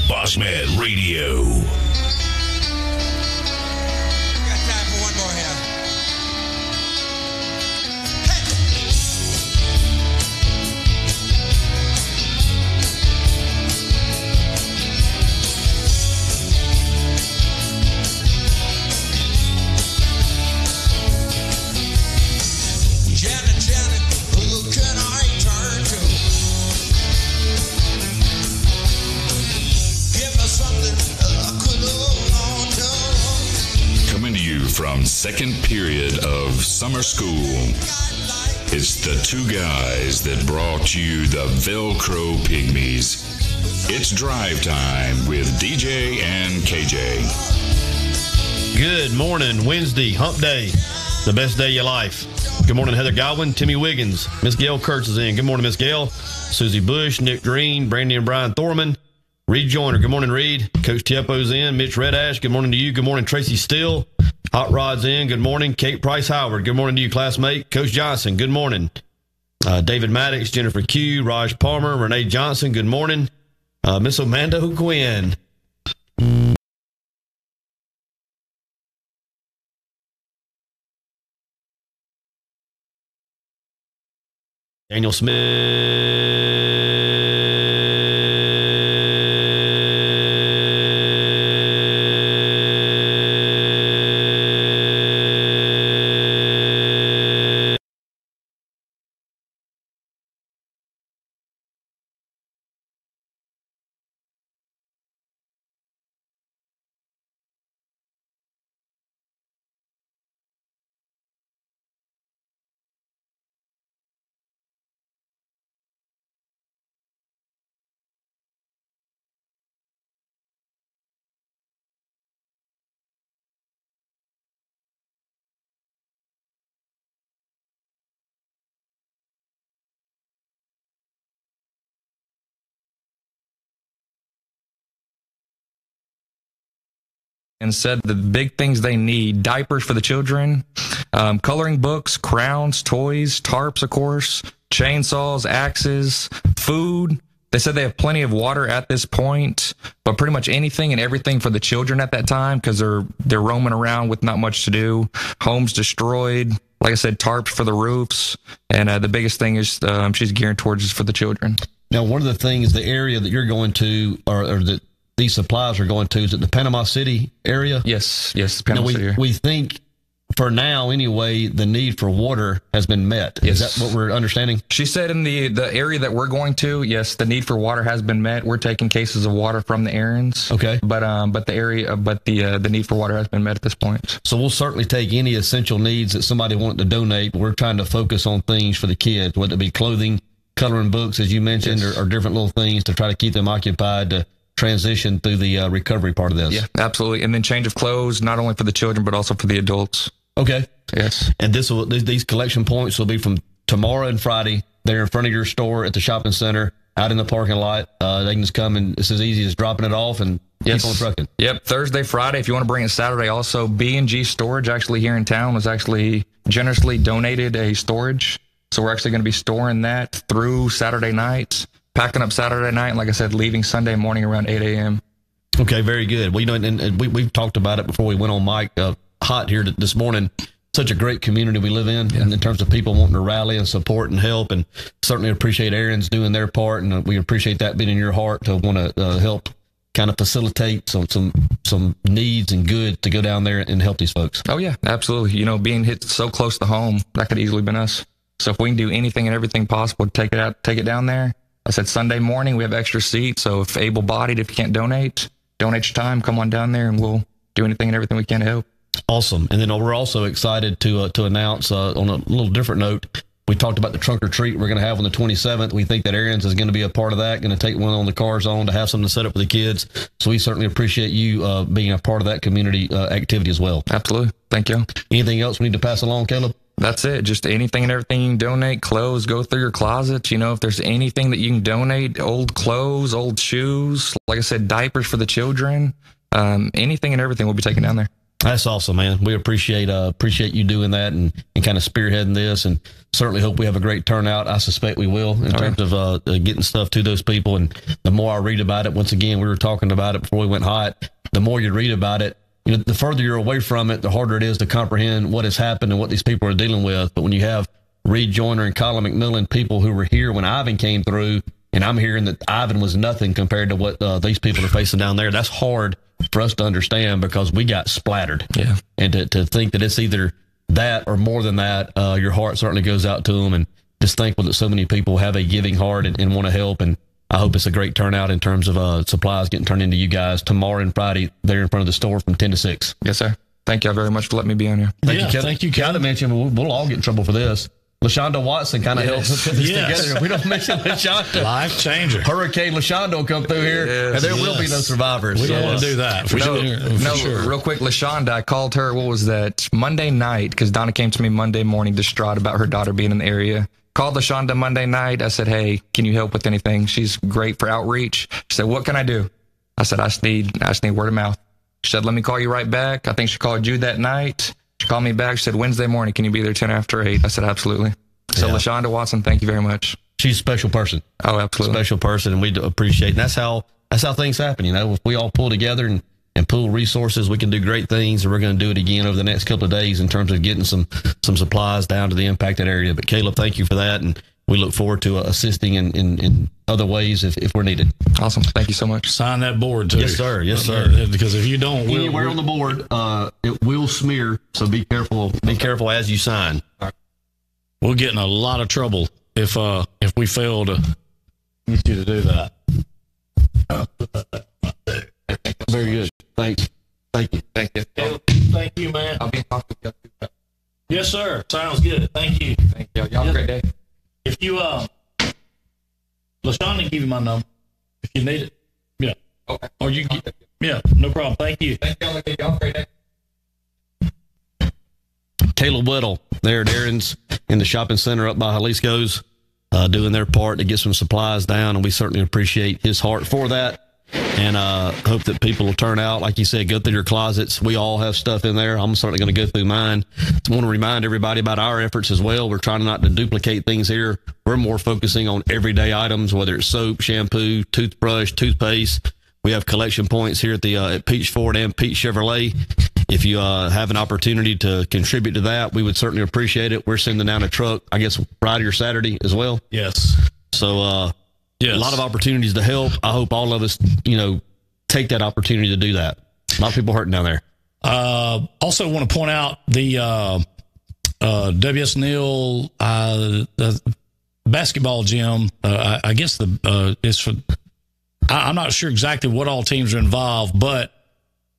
Bossman Radio. Got time for one more here. Janet, Janet, who can I turn to? Give us something I could hold on to. Coming to you from second period of summer school. It's the two guys that brought you the Velcro Pygmies. It's drive time with DJ and KJ. Good morning, Wednesday, hump day, the best day of your life. Good morning, Heather Godwin, Timmy Wiggins, Miss Gail Kurtz is in. Good morning, Miss Gail. Susie Bush, Nick Green, Brandy and Brian Thorman, Reed Joyner. Good morning, Reed. Coach Tiepo's in. Mitch Redash. Good morning to you. Good morning, Tracy Steele. Hot Rod's in. Good morning, Kate Price Howard. Good morning to you, classmate. Coach Johnson. Good morning. David Maddox, Jennifer Q, Raj Palmer, Renee Johnson. Good morning. Miss Amanda Quinn. Daniel Smith. And said the big things they need: diapers for the children, coloring books, crowns, toys, tarps, of course, chainsaws, axes, food. They said they have plenty of water at this point, but pretty much anything and everything for the children at that time because they're roaming around with not much to do. Homes destroyed. Like I said, tarps for the roofs. And the biggest thing is she's gearing towards is for the children. Now, one of the things, the area that you're going to, or that these supplies are going to, is it the Panama City area? Yes, Panama City. We think, for now anyway, the need for water has been met. Yes. Is that what we're understanding? She said in the area that we're going to, yes, the need for water has been met. We're taking cases of water from the errands. Okay. But the need for water has been met at this point. So we'll certainly take any essential needs that somebody wanted to donate. We're trying to focus on things for the kids, whether it be clothing, coloring books, as you mentioned, yes, or different little things to try to keep them occupied to transition through the recovery part of this. Yeah, absolutely. And then change of clothes, not only for the children, but also for the adults. Okay. Yes. And these collection points will be from tomorrow and Friday. They're in front of your store at the shopping center, out in the parking lot. They can just come, and it's as easy as dropping it off and keep on trucking. Yep. Thursday, Friday. If you want to bring it Saturday, also B&G Storage actually here in town was actually generously donated a storage. So we're actually going to be storing that through Saturday night, packing up Saturday night, and like I said, leaving Sunday morning around 8 a.m. Okay, very good. Well, and we've talked about it before we went on mic hot here this morning. Such a great community we live in, and in terms of people wanting to rally and support and help, and certainly appreciate Aaron's doing their part, and we appreciate that being in your heart to want to help kind of facilitate some needs and good to go down there and help these folks. Oh, yeah, absolutely. Being hit so close to home, that could easily been us. So if we can do anything and everything possible to take it down there. I said Sunday morning, we have extra seats. So if able-bodied, if you can't donate your time, come on down there and we'll do anything and everything we can to help. Awesome. And then we're also excited to announce on a little different note, we talked about the trunk or treat we're going to have on the 27th. We think that Aaron's is going to be a part of that, going to take one on the car zone to have something to set up for the kids. So we certainly appreciate you being a part of that community activity as well. Absolutely. Thank you. Anything else we need to pass along, Caleb? That's it. Just anything and everything you can donate. Clothes, go through your closet. If there's anything that you can donate, old clothes, old shoes, like I said, diapers for the children, anything and everything will be taken down there. That's awesome, man. We appreciate you doing that and kind of spearheading this, and certainly hope we have a great turnout. I suspect we will in terms of getting stuff to those people. And the more I read about it, once again, we were talking about it before we went hot. The more you read about it, the further you're away from it, the harder it is to comprehend what has happened and what these people are dealing with. But when you have Reed Joyner and Colin McMillan, people who were here when Ivan came through, and I'm hearing that Ivan was nothing compared to what these people are facing down there, that's hard for us to understand because we got splattered. Yeah. And to think that it's either that or more than that, your heart certainly goes out to them, and just thankful that so many people have a giving heart and want to help. And I hope it's a great turnout in terms of supplies getting turned into you guys tomorrow and Friday there in front of the store from 10 to 6. Yes, sir. Thank you very much for letting me be on here. Thank you, Kevin. Got to mention, we'll all get in trouble for this. LaShonda Watson kind of helps us put this together. If we don't mention LaShonda, life changer. Hurricane LaShonda will come through here, and there will be no survivors. We don't want to do that. Sure. Real quick, LaShonda, I called her, what was that, Monday night, because Donna came to me Monday morning distraught about her daughter being in the area. Called LaShonda Monday night. I said, hey, can you help with anything? She's great for outreach. She said, what can I do? I said, I just need word of mouth. She said, let me call you right back. I think she called you that night. She called me back. She said, Wednesday morning, can you be there 10 after 8? I said, absolutely. So LaShonda Watson, thank you very much. She's a special person. Oh, absolutely. Special person, and we appreciate it. And that's how things happen. If we all pull together and pool resources, we can do great things, and we're going to do it again over the next couple of days in terms of getting some supplies down to the impacted area. But Caleb, thank you for that, and we look forward to assisting in other ways if we're needed. Awesome. Thank you so much. Sign that board, too. Yes, sir. Yes, sir. Because if you don't... Anywhere on the board, it will smear, so be careful. Be careful as you sign. We'll get in a lot of trouble if we fail to get you to do that. Very good. Thanks. Thank you. Thank you. Thank you, man. I'll be in talk with you. Yes, sir. Sounds good. Thank you. Thank you. Y'all have a great day. If you, LaShawn can give you my number if you need it. Yeah. Okay. Or you get, yeah, no problem. Thank you. Thank y'all. Y'all have a great day. Caleb Weddle there at Aaron's in the shopping center up by Jalisco's, doing their part to get some supplies down, and we certainly appreciate his heart for that. And hope that people will turn out. Like you said, go through your closets. We all have stuff in there. I'm certainly going to go through mine. I want to remind everybody about our efforts as well. We're trying not to duplicate things here. We're more focusing on everyday items, whether it's soap, shampoo, toothbrush, toothpaste. We have collection points here at Peach Ford and Peach Chevrolet. If you have an opportunity to contribute to that, we would certainly appreciate it. We're sending down a truck, I guess, Friday or Saturday as well. Yes. So, yes. A lot of opportunities to help. I hope all of us, take that opportunity to do that. A lot of people hurting down there. Also want to point out the W.S. Neal the basketball gym. I guess it's for. I'm not sure exactly what all teams are involved, but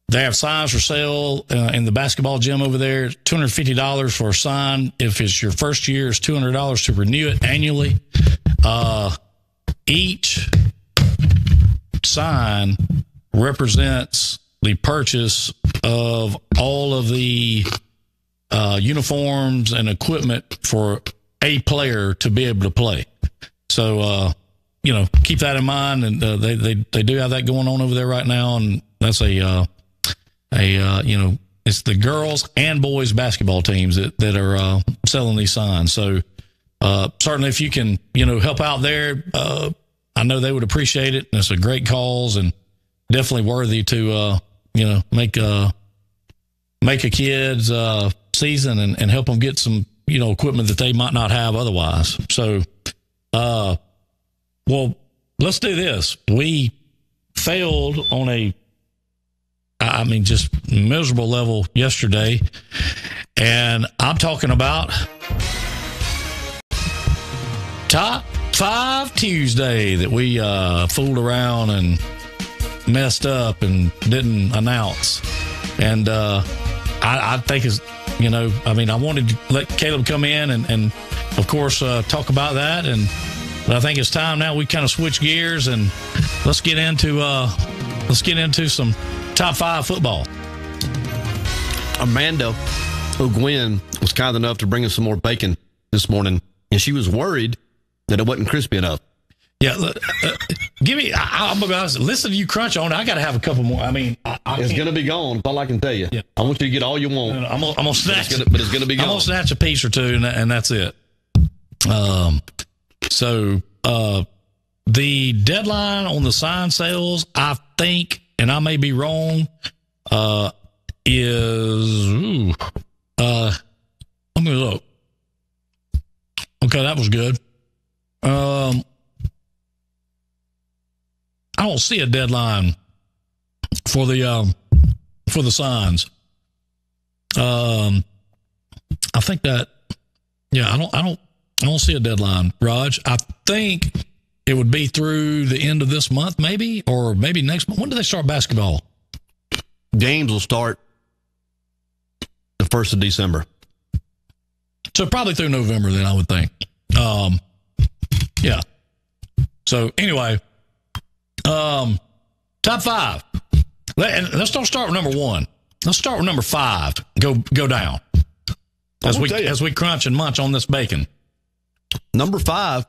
they have signs for sale in the basketball gym over there. $250 for a sign. If it's your first year, it's $200 to renew it annually. Each sign represents the purchase of all of the uniforms and equipment for a player to be able to play. So, keep that in mind. And they do have that going on over there right now. And that's it's the girls and boys basketball teams that are selling these signs. So certainly if you can, help out there, I know they would appreciate it. And it's a great cause and definitely worthy to, make a kid's season and help them get some, equipment that they might not have otherwise. So, well, let's do this. We failed on just miserable level yesterday. And I'm talking about Top 5 Tuesday that we fooled around and messed up and didn't announce. And I think it's, I wanted to let Caleb come in and of course, talk about that. But I think it's time now we kind of switch gears and let's get into some Top 5 football. Amanda O'Gwen was kind enough to bring us some more bacon this morning, and she was worried that it wasn't crispy enough. Yeah, Give me. I'm gonna be honest. Listen to you crunch on it. I got to have a couple more. I mean, it's going to be gone. That's all I can tell you. Yeah. I want you to get all you want. I'm gonna snatch. But it's going to be gone. I'm gonna snatch a piece or two, and that's it. So the deadline on the sign sales, I think, and I may be wrong, is let me look. Okay, that was good. I don't see a deadline for the signs. I think that, yeah, I don't see a deadline, Raj. I think it would be through the end of this month, maybe, or maybe next month. When do they start basketball? Games will start the 1st of December. So probably through November, then, I would think. Yeah. So anyway, top 5. Let's don't start with number 1. Let's start with number 5. Go down as we crunch and munch on this bacon. Number 5.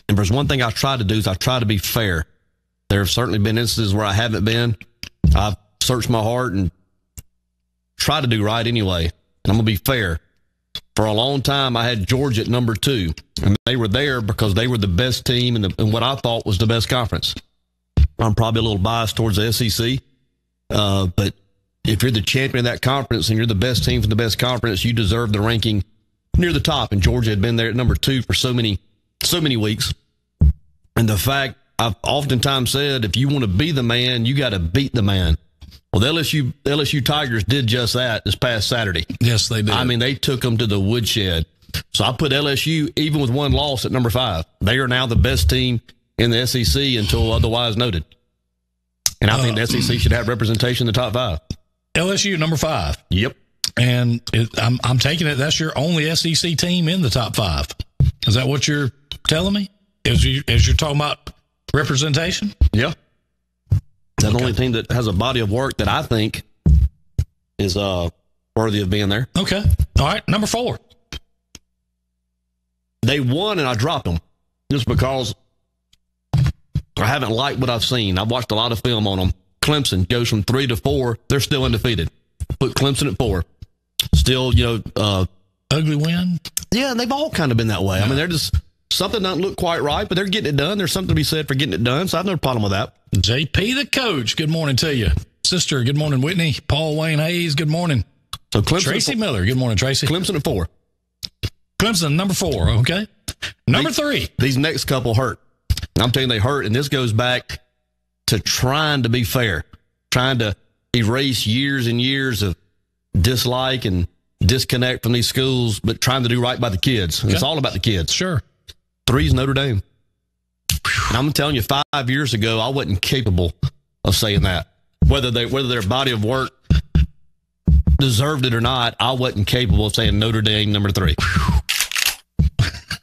And there's one thing I try to do is I try to be fair. There have certainly been instances where I haven't been. I've searched my heart and try to do right anyway. And I'm going to be fair. For a long time, I had Georgia at number 2. And they were there because they were the best team in what I thought was the best conference. I'm probably a little biased towards the SEC. But if you're the champion of that conference and you're the best team from the best conference, you deserve the ranking near the top. And Georgia had been there at number 2 for so many weeks. And the fact I've oftentimes said, if you want to be the man, you got to beat the man. Well, the LSU Tigers did just that this past Saturday. Yes, they did. I mean, they took them to the woodshed. So I put LSU, even with one loss, at number 5. They are now the best team in the SEC until otherwise noted. And I think the SEC should have representation in the top 5. LSU number 5. Yep. And I'm taking it that's your only SEC team in the top 5. Is that what you're telling me? As you're talking about representation? Yeah. That's the only team that has a body of work that I think is worthy of being there. Okay. All right. Number 4. They won and I dropped them just because I haven't liked what I've seen. I've watched a lot of film on them. Clemson goes from 3 to 4. They're still undefeated. Put Clemson at 4. Still, ugly win. Yeah, they've all kind of been that way. Yeah. I mean, they're just something doesn't look quite right, but they're getting it done. There's something to be said for getting it done. So I have no problem with that. JP the coach. Good morning to you, sister. Good morning, Whitney. Paul Wayne Hayes. Good morning. So Clemson, Tracy Miller. Good morning, Tracy. Clemson at 4. Clemson number 4. Okay. Number 3. These next couple hurt. I'm telling you, they hurt, and this goes back to trying to be fair, trying to erase years and years of dislike and disconnect from these schools, but trying to do right by the kids. And It's all about the kids. Sure. 3 is Notre Dame. And I'm telling you, 5 years ago, I wasn't capable of saying that. Whether their body of work deserved it or not, I wasn't capable of saying Notre Dame number 3.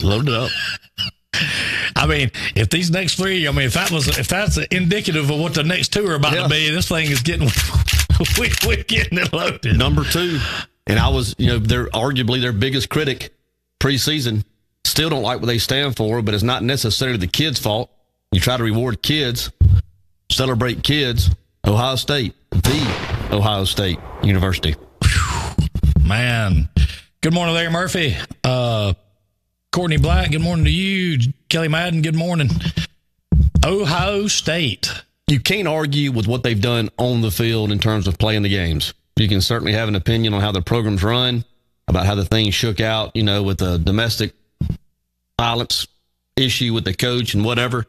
Load it up. I mean, if these next 3, if that's indicative of what the next 2 are about to be, this thing is getting we're getting it loaded. Number 2, and I was, they're arguably their biggest critic preseason. Still don't like what they stand for, but it's not necessarily the kids' fault. You try to reward kids, celebrate kids. Ohio State, the Ohio State University. Man, good morning, Larry Murphy. Courtney Black, good morning to you. Kelly Madden, good morning. Ohio State. You can't argue with what they've done on the field in terms of playing the games. You can certainly have an opinion on how the program's run, about how the thing shook out, with the domestic violence issue with the coach and whatever.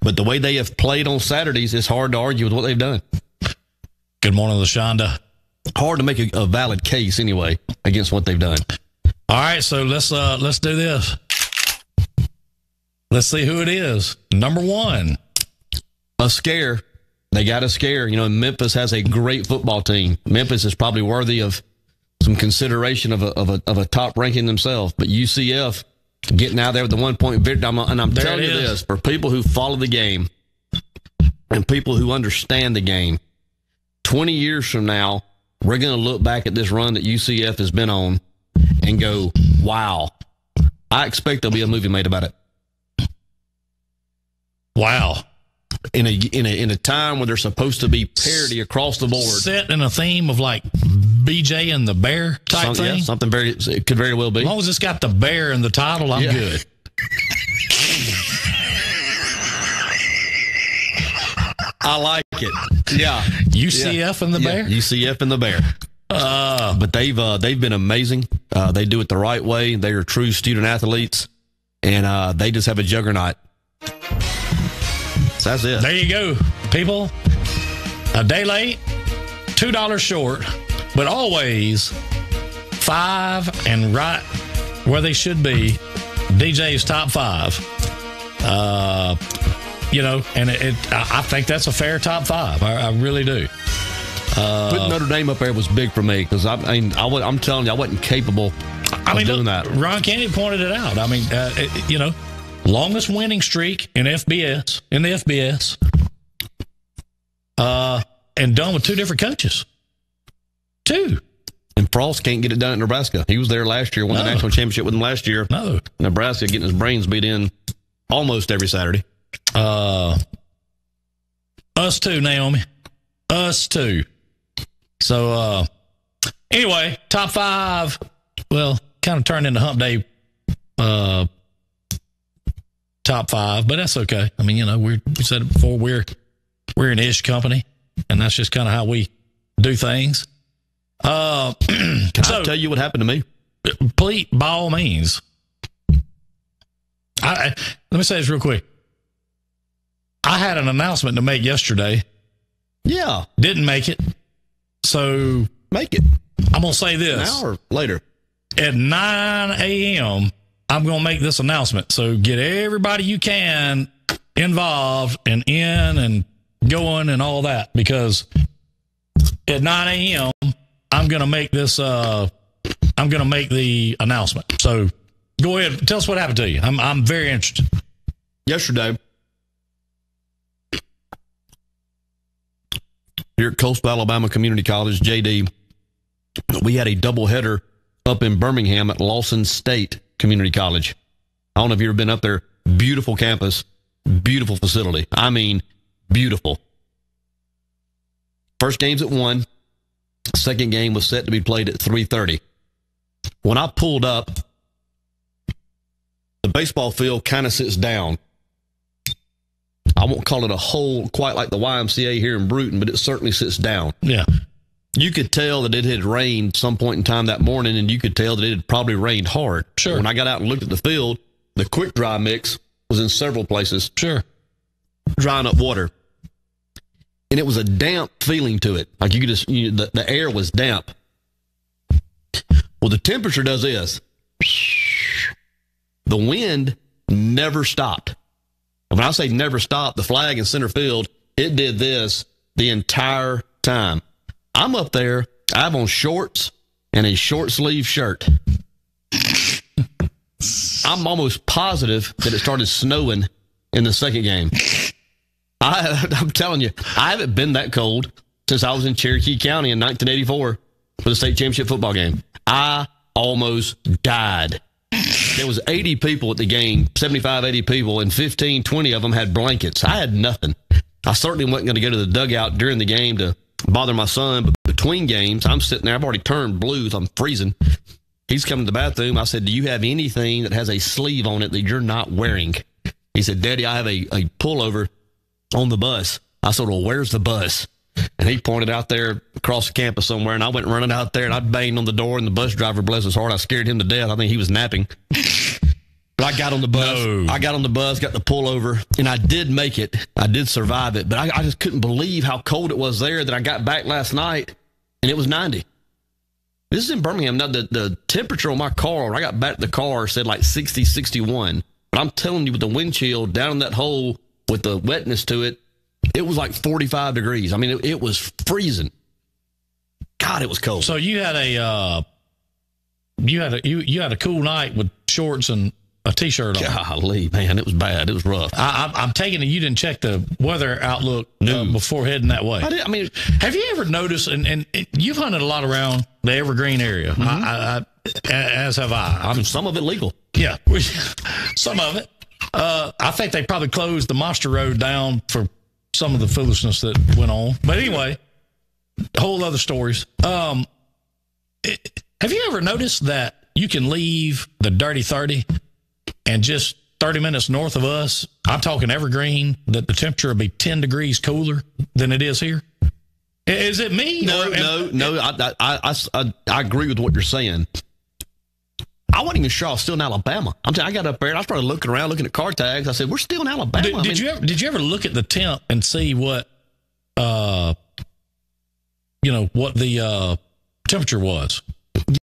But the way they have played on Saturdays, it's hard to argue with what they've done. Good morning, LaShonda. Hard to make a valid case anyway against what they've done. All right, so let's do this. Let's see who it is. Number 1. A scare. They got a scare. Memphis has a great football team. Memphis is probably worthy of some consideration of a top ranking themselves. But UCF getting out there with the 1-point victory. And I'm telling you this, for people who follow the game and people who understand the game, 20 years from now, we're going to look back at this run that UCF has been on and go, wow. I expect there'll be a movie made about it. Wow. in a time where there's supposed to be parity across the board. Set in a theme of like BJ and the Bear type thing. Yeah, something it could very well be. As long as it's got the bear in the title, I'm good. I like it. Yeah. UCF and the Bear? UCF and the Bear. But they've been amazing. They do it the right way. They are true student athletes, and they just have a juggernaut. So that's it. There you go, people. A day late, $2 short, but always 5 and right where they should be. DJ's top 5. And I think that's a fair top 5. I really do. Putting Notre Dame up there was big for me because I'm telling you, I wasn't capable of doing that. Ron Kennedy pointed it out. I mean, longest winning streak in FBS, and done with 2 different coaches. 2. And Frost can't get it done at Nebraska. He was there last year, won the national championship with them last year. No. Nebraska getting his brains beat in almost every Saturday. Us too, Naomi. Us too. So, anyway, top 5, well, kind of turned into Hump Day top 5, but that's okay. I mean, we said it before, we're an ish company, and that's just kind of how we do things. Can I tell you what happened to me? Please, by all means. Let me say this real quick. I had an announcement to make yesterday. Yeah. Didn't make it. So make it. I'm going to say this. An hour later. At 9 a.m., I'm going to make this announcement. So get everybody you can involved and in and going and all that. Because at 9 a.m., I'm going to make this, I'm going to make the announcement. So go ahead. Tell us what happened to you. I'm very interested. Yesterday, here at Coastal Alabama Community College, JD, we had a doubleheader up in Birmingham at Lawson State Community College. I don't know if you've ever been up there. Beautiful campus, beautiful facility. I mean, beautiful. First game's at 1. Second game was set to be played at 3:30. When I pulled up, the baseball field kind of sits down. I won't call it a hole quite like the YMCA here in Bruton, but it certainly sits down. Yeah. You could tell that it had rained some point in time that morning, and you could tell that it had probably rained hard. Sure. When I got out and looked at the field, the quick dry mix was in several places. Sure. Drying up water. And it was a damp feeling to it. Like you could just, the air was damp. Well, the temperature does this. The wind never stopped. When I say never stopped, the flag in center field, it did this the entire time. I'm up there. I have on shorts and a short sleeve shirt. I'm almost positive that it started snowing in the second game. I'm telling you, I haven't been that cold since I was in Cherokee County in 1984 for the state championship football game. I almost died. There was 80 people at the game, 75, 80 people, and 15, 20 of them had blankets. I had nothing. I certainly wasn't going to go to the dugout during the game to bother my son, but between games, I'm sitting there. I've already turned blue, so I'm freezing. He's coming to the bathroom. I said, do you have anything that has a sleeve on it that you're not wearing? He said, Daddy, I have a pullover on the bus. I said, well, where's the bus? And he pointed out there across the campus somewhere, and I went running out there, and I banged on the door, and the bus driver, bless his heart, I scared him to death. I think he was napping. But I got on the bus. No. I got on the bus, got the pullover, and I did make it. I did survive it. But I just couldn't believe how cold it was there that I got back last night, and it was 90. This is in Birmingham. Now, the temperature on my car, when I got back to the car, said like 60, 61. But I'm telling you, with the wind chill down in that hole with the wetness to it, it was like 45 degrees. I mean, it was freezing. God, it was cold. So you had a cool night with shorts and a T-shirt on. Golly, man, it was bad. It was rough. I'm taking it you didn't check the weather outlook before heading that way. I mean, have you ever noticed? And you've hunted a lot around the Evergreen area. Mm-hmm. As have I. Some of it legal. Yeah, some of it. I think they probably closed the Monster Road down for some of the foolishness that went on. But anyway, whole other stories. Have you ever noticed that you can leave the Dirty 30 and just 30 minutes north of us, I'm talking Evergreen, that the temperature will be 10 degrees cooler than it is here? Is it me? No. I agree with what you're saying. I wasn't even sure I was still in Alabama. I got up there and I started looking around, looking at car tags. I said, "We're still in Alabama." Did you ever look at the temp and see what, what the temperature was?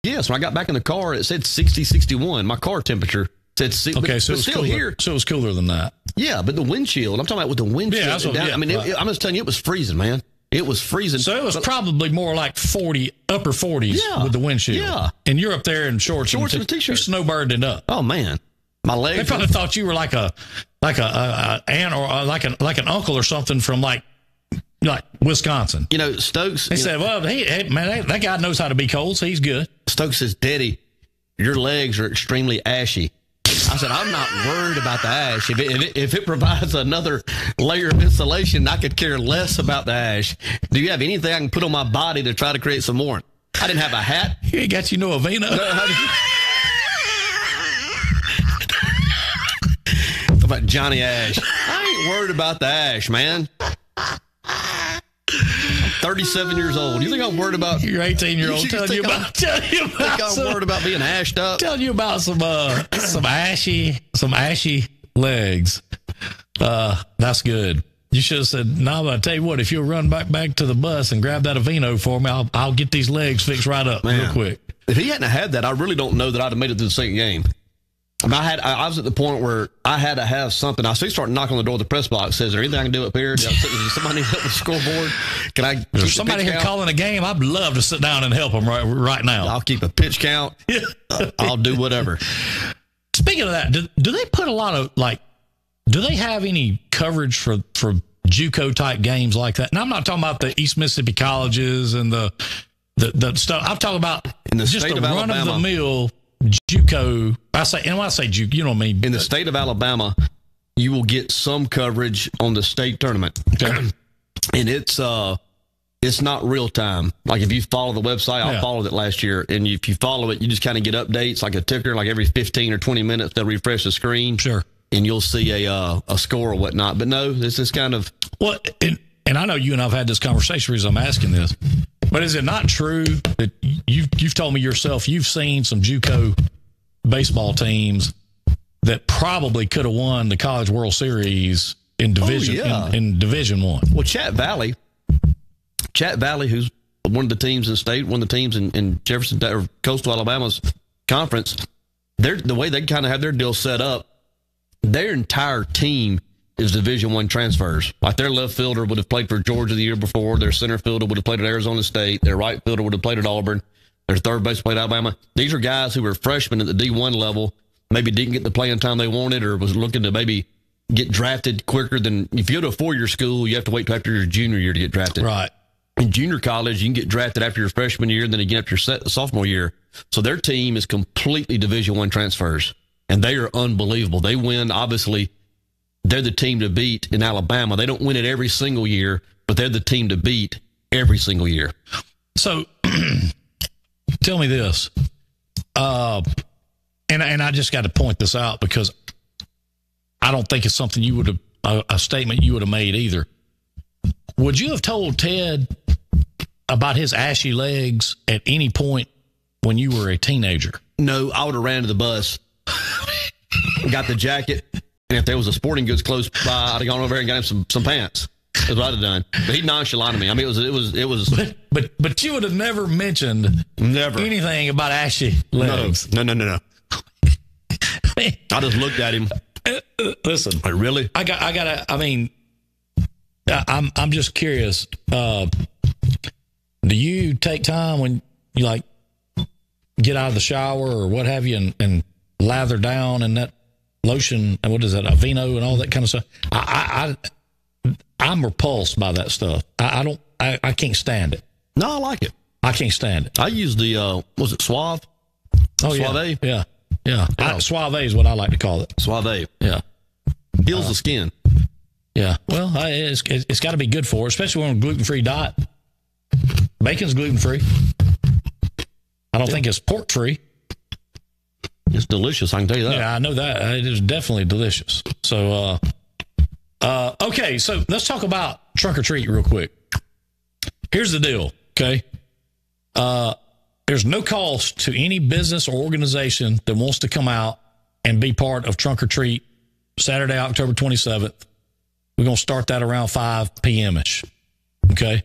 Yes, when I got back in the car, it said 60, 61. My car temperature said 60. Okay, so but it's still cooler. here. So it was cooler than that. Yeah, but the wind chill. I'm talking about with the wind chill. Yeah, that's what, down. yeah, I mean, right. I'm just telling you, it was freezing, man. It was freezing. So it was probably more like 40, upper 40s with the windshield. Yeah. And you're up there in shorts and a t-shirt. You snowbirded it up. Oh, man. My legs. They probably thought you were like a aunt or like an uncle or something from like Wisconsin. Stokes. They said, "Well, hey, man, that guy knows how to be cold, so he's good." Stokes says, "Daddy, your legs are extremely ashy." I said, "I'm not worried about the ash. If it provides another layer of insulation, I could care less about the ash. Do you have anything I can put on my body to try to create some warmth?" I didn't have a hat. You ain't got no Avena. About Johnny Ash. I ain't worried about the ash, man. I'm 37 years old. You think I'm worried about? You're 18-year-old telling you about I'm worried about being ashed up. Telling you about some ashy legs. That's good. You should have said, "No, but I tell you what, if you'll run back to the bus and grab that Aveeno for me, I'll get these legs fixed right up real quick." If he hadn't had that, I really don't know that I'd have made it to the second game. I was at the point where I had to have something. I started knocking on the door of the press box. Says, "Is there anything I can do up here? Does somebody need help with the scoreboard? Can I?" There's somebody here calling a game. I'd love to sit down and help them right now. I'll keep a pitch count. I'll do whatever. Speaking of that, do they put a lot of do they have any coverage for JUCO type games like that? And I'm not talking about the East Mississippi colleges and the stuff. I'm talking about in the just state a of run Alabama. of the mill JUCO. And when I say JUCO, you know what I mean. In the state of Alabama, you will get some coverage on the state tournament, okay. And it's not real time. Like if you follow the website, I followed it last year, and if you follow it, you just kind of get updates like a ticker, like every 15 or 20 minutes they'll refresh the screen. Sure. And you'll see a score or whatnot. But no, this is kind of and I know you and I've had this conversation because I'm asking this, but is it not true that you've told me yourself you've seen some JUCO baseball teams that probably could have won the College World Series in Division in Division I? Well, Chat Valley, who's one of the teams in the state, one of the teams in Jefferson or Coastal Alabama's conference, the way they kind of have their deal set up, their entire team is Division I transfers. Like their left fielder would have played for Georgia the year before. Their center fielder would have played at Arizona State. Their right fielder would have played at Auburn. Their third base played at Alabama. These are guys who were freshmen at the D1 level, maybe didn't get the playing time they wanted or was looking to maybe get drafted quicker than if you go to a four-year school, you have to wait till after your junior year to get drafted. Right. In junior college, you can get drafted after your freshman year and then again after your sophomore year. So their team is completely Division I transfers, and they are unbelievable. They win, obviously. They're the team to beat in Alabama. They don't win it every single year, but they're the team to beat every single year. So tell me this. And I just got to point this out because I don't think it's something you would have, a statement you would have made either. Would you have told Ted about his ashy legs at any point when you were a teenager? No, I would have ran to the bus, got the jacket, and if there was a sporting goods close by, I'd have gone over there and got him some pants. That's what I'd have done. But he nonchalanted me. I mean, it was. But you would have never mentioned anything about ashy legs. No. I just looked at him. Listen, really? I'm just curious. Do you take time when you get out of the shower or what have you and lather down in that lotion and what is that, Aveeno and all that kind of stuff? I'm repulsed by that stuff. I can't stand it. No, I like it. I can't stand it. I use the was it Suave? Oh, Suave? Yeah. Suave is what I like to call it. Suave. Yeah. Heals the skin. Yeah. Well, it's got to be good for us, especially on a gluten-free diet. Bacon's gluten-free. I don't think it's pork-free. It's delicious, I can tell you that. Yeah, I know that. It is definitely delicious. So, okay, so let's talk about trunk or treat real quick. Here's the deal, okay? There's no cost to any business or organization that wants to come out and be part of trunk or treat Saturday, October 27th. We're going to start that around 5 p.m.-ish, okay?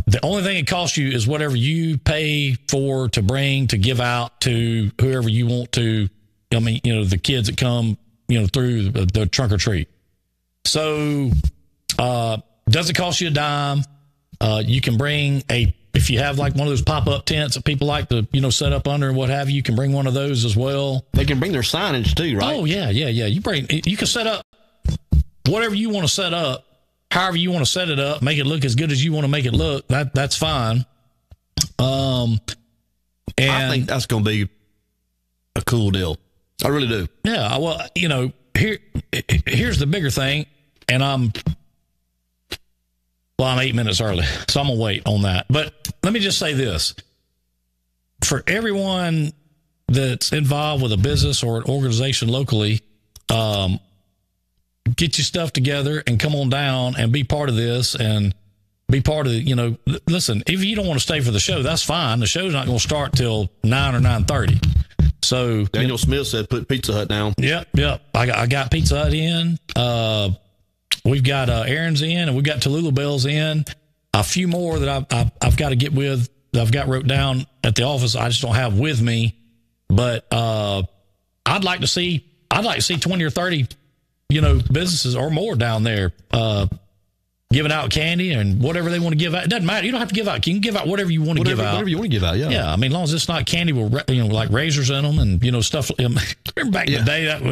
The only thing it costs you is whatever you pay for to bring, to give out to whoever you want to. I mean, the kids that come, through the trunk or treat. So, doesn't cost you a dime. You can bring if you have like one of those pop-up tents that people like to, set up under and what have you, you can bring one of those as well. They can bring their signage too, right? Oh, yeah. You can set up whatever you want to set up. However you want to set it up, make it look as good as you want to make it look. That's fine. And I think that's going to be a cool deal. I really do. Yeah. Well, here's the bigger thing, and I'm 8 minutes early, so I'm gonna wait on that. But let me just say this: for everyone that's involved with a business or an organization locally, get your stuff together and come on down and be part of this and be part of listen, if you don't want to stay for the show, that's fine. The show's not going to start till 9 or 9:30. So Daniel Smith said put Pizza Hut down. Yep. I got Pizza Hut in. We've got Aaron's in, and we've got Tallulah Bell's in. A few more that I've got to get with, that I've got wrote down at the office. I just don't have with me. But I'd like to see 20 or 30 businesses or more down there giving out candy and whatever they want to give out. It doesn't matter. You don't have to give out. You can give out whatever you want to give out. Whatever you want to give out, yeah. Yeah, I mean, as long as it's not candy with like razors in them and stuff. Remember back in the day that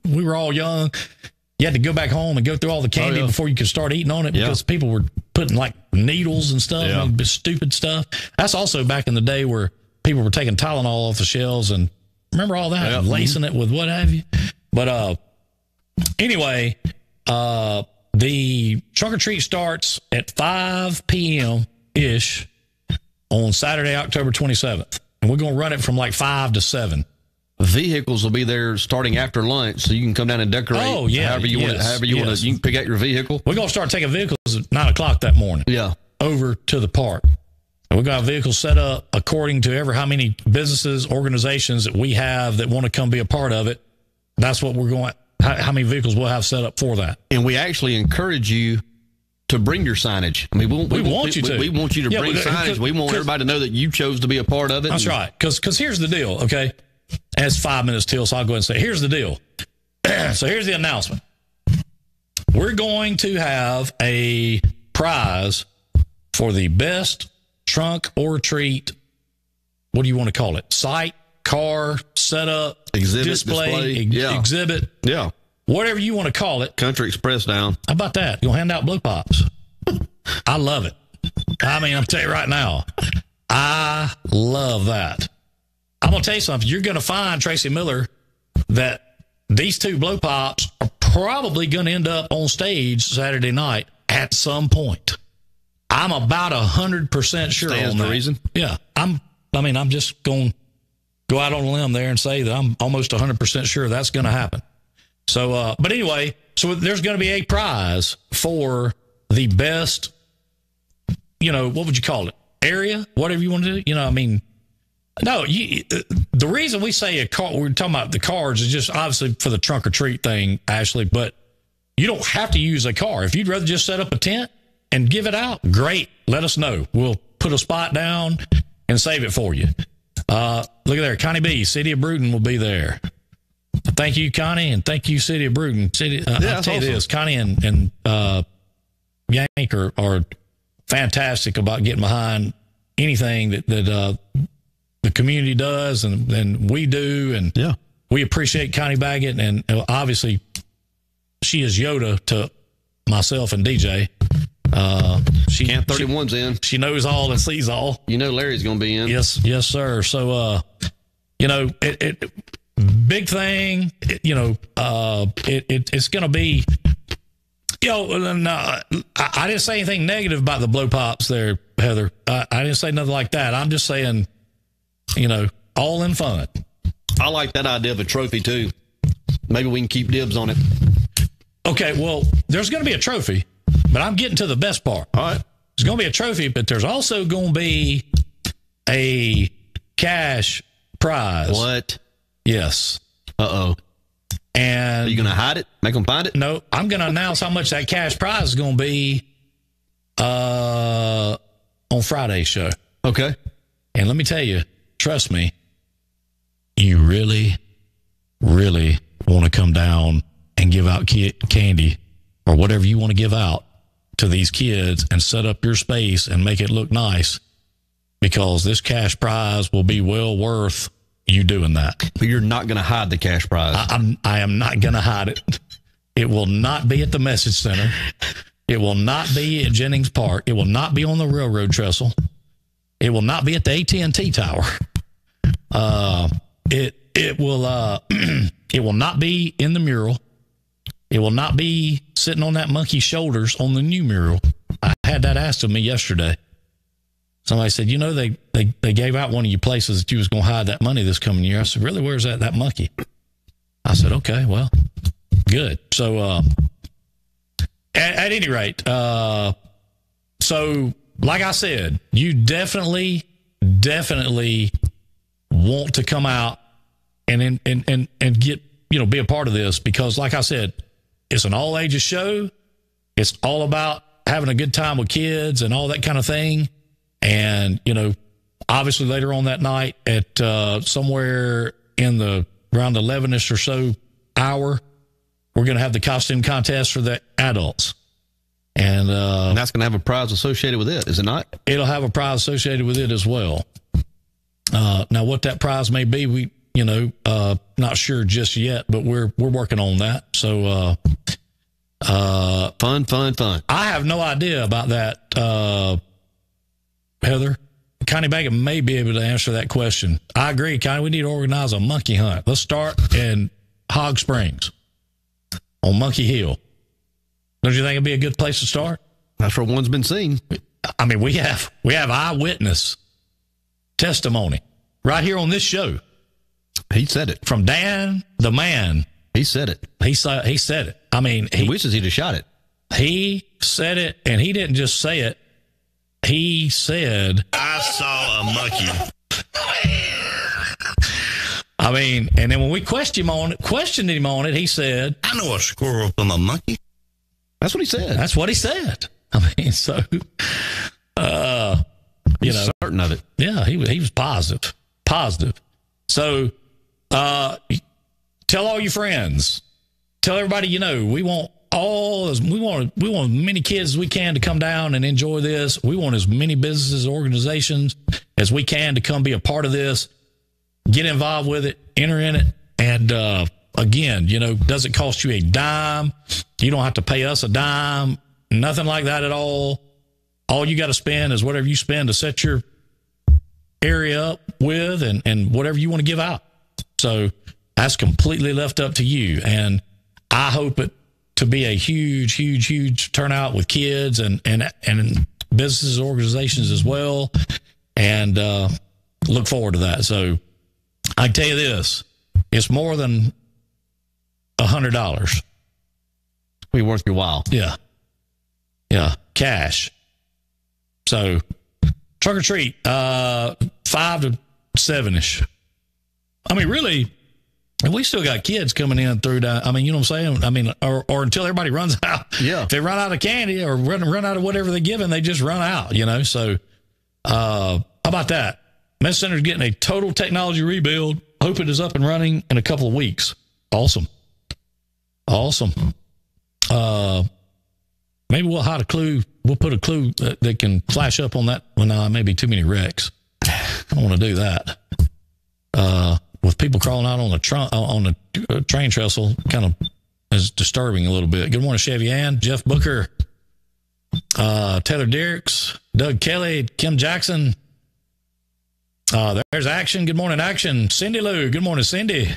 we were all young. You had to go back home and go through all the candy before you could start eating on it because people were putting like needles and stuff, and stupid stuff. That's also back in the day where people were taking Tylenol off the shelves and remember all that, and lacing it with what have you. But anyway, the trunk or treat starts at 5 p.m.-ish on Saturday, October 27th. And we're going to run it from like 5 to 7. Vehicles will be there starting after lunch, so you can come down and decorate. Oh, yeah. However you want to. You can pick out your vehicle. We're going to start taking vehicles at 9 o'clock that morning. Yeah. Over to the park. And we've got vehicles set up according to how many businesses, organizations that we have that want to come be a part of it. That's what we're going how many vehicles we'll have set up for that. And we actually encourage you to bring your signage. I mean, we want you to bring signage. We want everybody to know that you chose to be a part of it. That's right. Because here's the deal, okay? It's 5 minutes till, so I'll go ahead and say, here's the deal. So here's the announcement. We're going to have a prize for the best trunk or treat, what do you want to call it? Site, car, setup, display. Exhibit. Yeah. Whatever you want to call it. Country Express down. How about that? You'll hand out blow pops. I love it. I mean, I'm telling you right now, I love that. I'm going to tell you something. You're going to find, Tracy Miller, that these two blow pops are probably going to end up on stage Saturday night at some point. I'm about 100% sure on that. The reason? Yeah. I'm just going to go out on a limb there and say that I'm almost 100% sure that's going to happen. So, but anyway, so there's going to be a prize for the best, what would you call it? Area? Whatever you want to do. No, the reason we say a car, we're talking about the cars is just obviously for the trunk or treat thing, Ashley, but you don't have to use a car. If you'd rather just set up a tent and give it out, great. Let us know. We'll put a spot down and save it for you. Look at there. Connie B, City of Brewton will be there. Thank you, Connie, and thank you, City of Brewton. I'll tell you this, Connie and Yank are fantastic about getting behind anything that the community does and we do. And we appreciate Connie Baggett. And obviously, she is Yoda to myself and DJ. Camp 31's in. She knows all and sees all. Larry's going to be in. Yes, sir. So, big thing. It's going to be. I didn't say anything negative about the blow pops there, Heather. I didn't say nothing like that. I'm just saying, all in fun. I like that idea of a trophy too. Maybe we can keep dibs on it. Okay, well, there's going to be a trophy, but I'm getting to the best part. All right. There's going to be a trophy, but there's also going to be a cash prize. What? Yes. Uh-oh. And are you going to hide it? Make them find it? No, I'm going to announce how much that cash prize is going to be on Friday's show. Okay. And let me tell you, trust me, you really, really want to come down and give out candy or whatever you want to give out to these kids and set up your space and make it look nice, because this cash prize will be well worth you doing that. But you're not going to hide the cash prize. I am not going to hide it. It will not be at the Message Center. It will not be at Jennings Park. It will not be on the railroad trestle. It will not be at the AT&T Tower. It will not be in the mural. It will not be sitting on that monkey's shoulders on the new mural. I had that asked of me yesterday. Somebody said, they gave out one of your places that you was going to hide that money this coming year. I said, really? Where's that monkey? I said, okay, well, good. So, at any rate, so like I said, you definitely want to come out and get, be a part of this, because like I said, it's an all ages show. It's all about having a good time with kids and all that kind of thing. And, obviously later on that night at somewhere in around the 11ish or so hour, we're going to have the costume contest for the adults. And that's going to have a prize associated with it, is it not? It'll have a prize associated with it as well. Now, what that prize may be, we, not sure just yet, but we're working on that. So, fun. I have no idea about that, Heather. Connie Baggett may be able to answer that question. I agree, Connie. We need to organize a monkey hunt. Let's start in Hog Springs on Monkey Hill. Don't you think it'd be a good place to start? That's where one's been seen. I mean, we have eyewitness testimony right here on this show. He said it. From Dan, the man. He said it. He said it. I mean, he wishes he'd have shot it. He said it, and he didn't just say it. He said, I saw a monkey. I mean, and then when we questioned him on it, he said, I know a squirrel from a monkey. That's what he said. That's what he said. I mean, so, He's certain of it. Yeah, he was positive. So, tell all your friends, tell everybody, we want we want as many kids as we can to come down and enjoy this. We want as many businesses, organizations as we can to come be a part of this, get involved with it, enter in it. And, again, doesn't cost you a dime. You don't have to pay us a dime, nothing like that at all. All you got to spend is whatever you spend to set your area up with and whatever you want to give out. So that's completely left up to you. And I hope it to be a huge turnout with kids and businesses, organizations as well. And look forward to that. So I can tell you this, it's more than $100. Be worth your while. Yeah. Cash. So trunk or treat, 5 to 7ish. I mean, really, and we still got kids coming in through that. I mean, you know what I'm saying? I mean, or until everybody runs out. Yeah. If they run out of candy or run out of whatever they're giving, they just run out, So, how about that? Med Center's getting a total technology rebuild. Hope it is up and running in a couple of weeks. Awesome. Maybe we'll hide a clue. We'll put a clue that can flash up on that. Well, no, maybe too many wrecks. I don't want to do that. With people crawling out on the train trestle, kind of is disturbing a little bit. Good morning, Chevy Ann, Jeff Booker, Taylor Dirks, Doug Kelly, Kim Jackson. There's Action. Good morning, Action. Cindy Lou. Good morning, Cindy.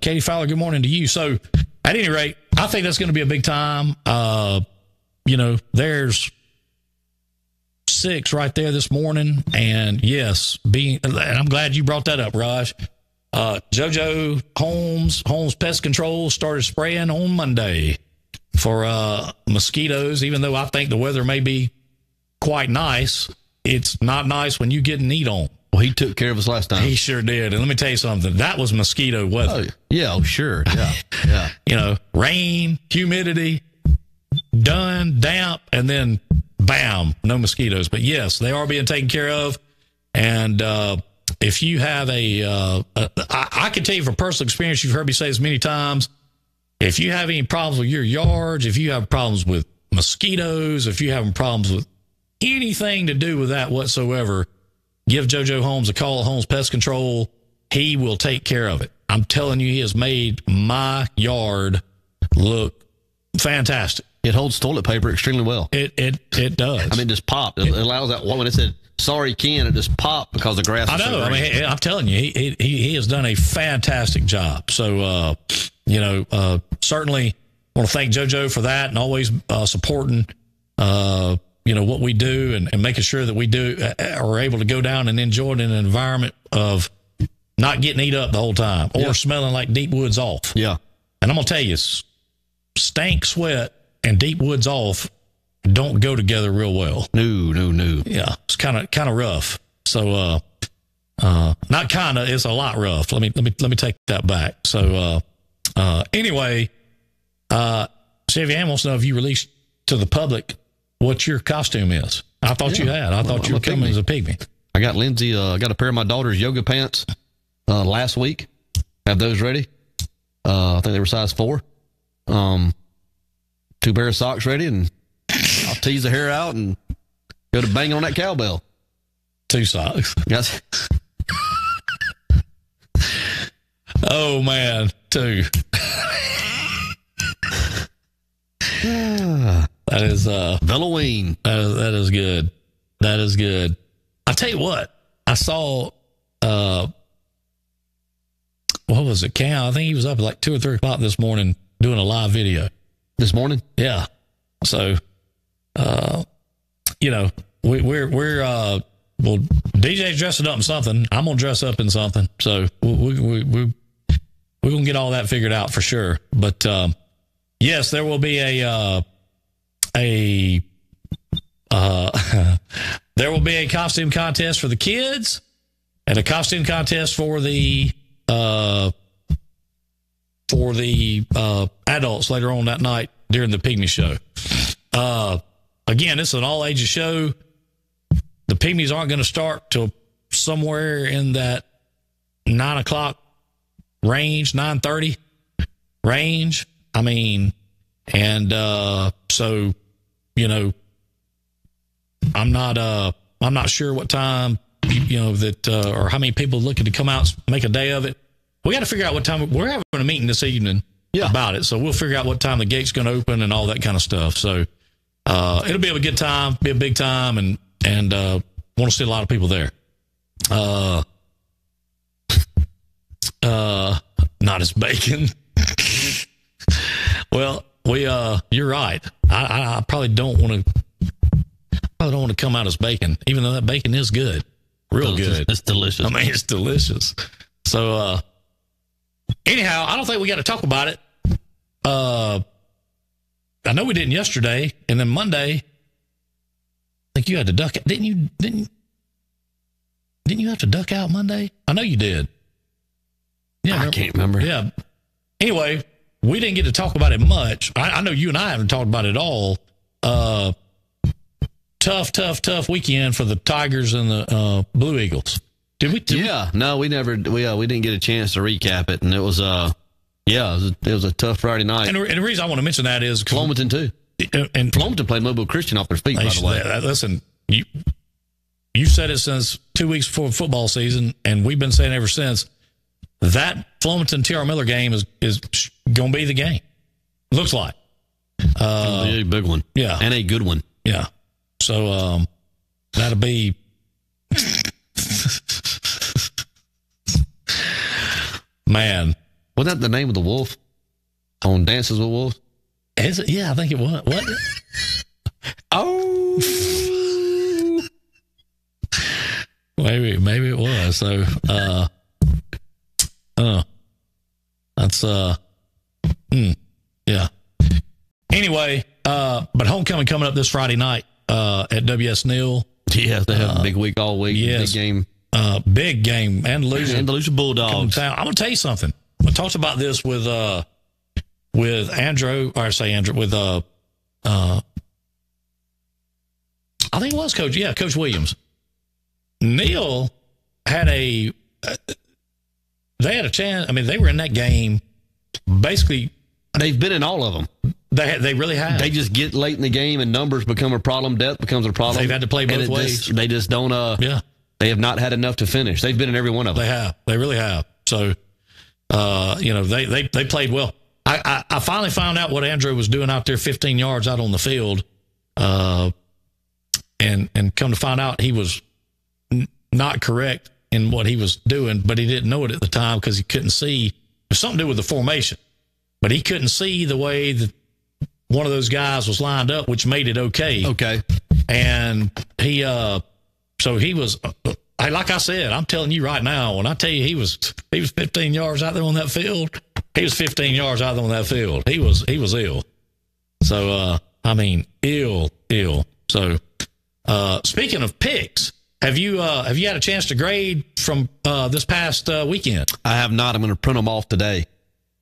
Katie Fowler, good morning to you. So, at any rate, I think that's going to be a big time. There's 6 right there this morning. And yes, and I'm glad you brought that up, Raj. JoJo Holmes Pest Control started spraying on Monday for mosquitoes. Even though I think the weather may be quite nice, it's not nice when you get an eat on. Well, he took care of us last time. He sure did. And let me tell you something. That was mosquito weather. Oh, yeah, sure. Yeah. Yeah. Rain, humidity, done, damp, and then bam, no mosquitoes. But yes, they are being taken care of. And if you have I can tell you from personal experience, you've heard me say this many times, if you have any problems with your yards, if you have problems with mosquitoes, if you're having problems with anything to do with that whatsoever, give JoJo Holmes a call at Holmes Pest Control. He will take care of it. I'm telling you, he has made my yard look fantastic. It holds toilet paper extremely well. It does. I mean, just popped. It allows that when it said, sorry, Ken, it just popped because the grass is I know. so green. I mean, I'm telling you, he has done a fantastic job. So, certainly want to thank JoJo for that and always supporting, what we do and making sure that we are able to go down and enjoy it in an environment of not getting eat up the whole time or smelling like deep woods off. Yeah. And I'm going to tell you, stank sweat and deep woods off don't go together real well. No. Yeah. It's kind of rough. So, not kind of, it's a lot rough. Let me take that back. So, anyway, Chevy Ann wants to know if you released to the public what your costume is. I thought you had. I thought you were coming as a pygmy. I got Lindsay, got a pair of my daughter's yoga pants last week. Have those ready. I think they were size 4. 2 pair of socks ready, and I'll tease the hair out and go to bang on that cowbell. 2 socks. Yes. Oh, man. 2. That is Halloween. That is good. That is good. I tell you what, I saw what was it, Cam? I think he was up at like 2 or 3 o'clock this morning doing a live video. This morning? Yeah. So DJ's dressing up in something. I'm gonna dress up in something. So we're gonna get all that figured out for sure. But yes, there will be there will be a costume contest for the kids and a costume contest for the adults later on that night during the Pygmy show. Again, it's an all ages show. The Pygmies aren't going to start till somewhere in that 9 o'clock range, 9:30 range. I mean, and so, I'm not sure what time, or how many people looking to come out and make a day of it. We got to figure out what time. We're having a meeting this evening about it, so we'll figure out what time the gate's going to open and all that kind of stuff. So it'll be a good time, be a big time, and want to see a lot of people there. Not as bacon. Well, you're right. I probably don't want to come out as bacon, even though that bacon is good, real good. It's delicious. I mean, it's delicious. So, anyhow, I don't think we got to talk about it. I know we didn't yesterday, and then Monday, I think you had to duck out. Didn't you have to duck out Monday? I know you did. Yeah, I can't remember. Yeah. Anyway, we didn't get to talk about it much. I know you and I haven't talked about it at all. Tough weekend for the Tigers and the Blue Eagles. Did we? No, we never. We didn't get a chance to recap it, and it was it was a tough Friday night. And the reason I want to mention that is Flomaton too. And Flomaton played Mobile Christian off their feet. By the way, listen, you said it since 2 weeks before football season, and we've been saying ever since that Flomaton TR Miller game is going to be the game. Looks like a big one, and a good one, So that'll be. Man, Wasn't that the name of the wolf on Dances with Wolves? Is it? Yeah, I think it was. What? Oh, maybe it was. So, that's yeah. Anyway, but homecoming coming up this Friday night at WS Neal. Yeah, they have a big week all week. Yes. Big game. And the Lucia Bulldogs. I'm going to tell you something. I talked about this with Andrew, or I say Andrew, with I think it was Coach Williams. Neal had they had a chance. I mean, they were in that game. Basically, they've been in all of them. They really have. They just get late in the game and numbers become a problem. Depth becomes a problem. They've had to play both ways. They just don't. They have not had enough to finish. They've been in every one of them. They have. They really have. So, they played well. I finally found out what Andrew was doing out there 15 yards out on the field. And come to find out he was not correct in what he was doing, but he didn't know it at the time because he couldn't see. It was something to do with the formation, but he couldn't see the way that one of those guys was lined up, which made it okay. Okay. And he was, like I said, I'm telling you right now, when I tell you he was 15 yards out there on that field, he was 15 yards out there on that field. He was ill. So, ill. So, speaking of picks, have you had a chance to grade from this past weekend? I have not. I'm going to print them off today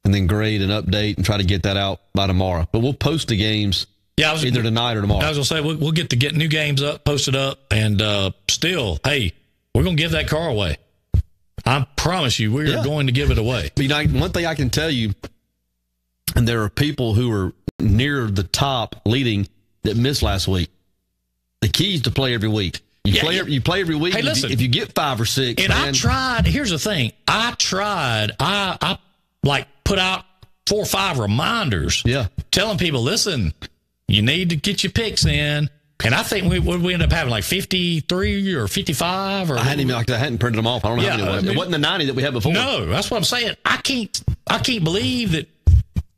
and then grade and update and try to get that out by tomorrow. But we'll post the games either tonight or tomorrow. I was going to say, we'll get new games up, posted up, and still, hey, we're going to give that car away. I promise you, we are going to give it away. One thing I can tell you, and there are people who are near the top leading that missed last week. The key is to play every week. You play every week. Hey, listen, if you get 5 or 6. And I tried. Here's the thing. I put out 4 or 5 reminders. Yeah. Telling people, listen, you need to get your picks in. And I think we end up having like 53 or 55 or I hadn't printed them off. I don't know how many it was. It wasn't the 90 that we had before. No, that's what I'm saying. I can't believe that